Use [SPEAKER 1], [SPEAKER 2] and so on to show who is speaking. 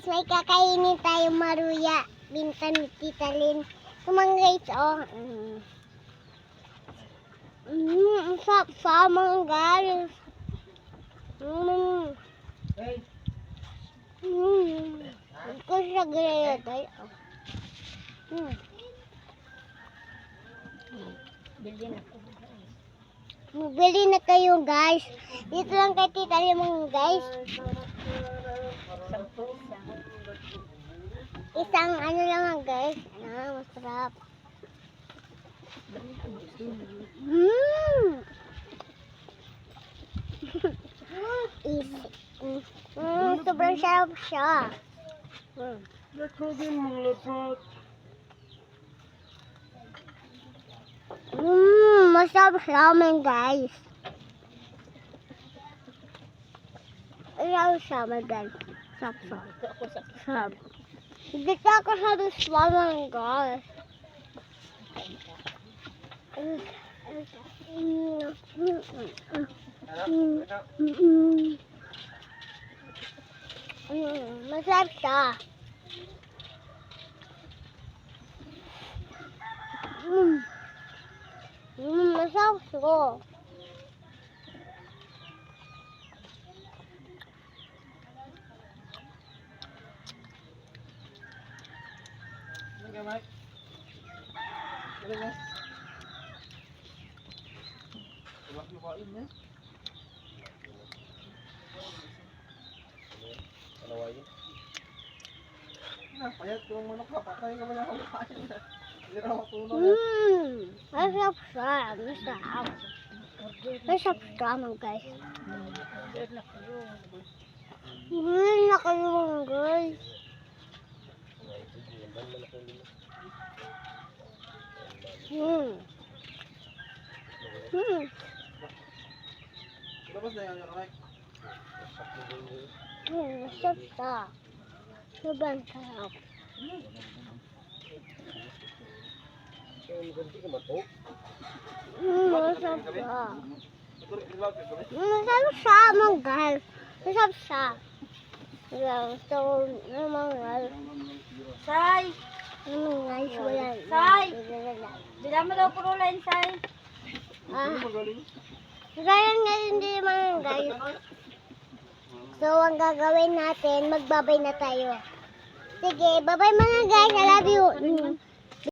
[SPEAKER 1] guys, may kakainin tayong maruya. Bintan ni Tita Lynn. So mga guys, oh. Ang sarap sa mga guys. Ito siya gaya tayo. Bili na kayo guys. Dito lang kay Tita Lynn mga guys. Isang ano lang guys. Masarap. Sobrang sarap siya. Masarap siya man guys. Ayaw siya man guys. Sarap. Hindi ka ako sa man guys. Masarap siya. Masarap siya.
[SPEAKER 2] Mike. Galing Tulak mo kain niya. Alawayin. Payat ko ang manok ka. Patay ka ba niya kung kain na. Hindi na matulog.
[SPEAKER 1] Masarap siya. Masarap siya mga guys. Bili na kayo mga guys.
[SPEAKER 2] Labas na yan, Mike.
[SPEAKER 1] Masarap siya. Sobrang sarap. Masarap siya. Masarap siya mga guys. Masarap siya. So, mga guys.
[SPEAKER 3] Say!
[SPEAKER 1] Guys, wala.
[SPEAKER 3] Say! Bila mo daw puro line, Say.
[SPEAKER 1] Gaya nga hindi mga guys. So, ang gagawin natin, magbabay na tayo. Sige, bye-bye mga guys. I love you.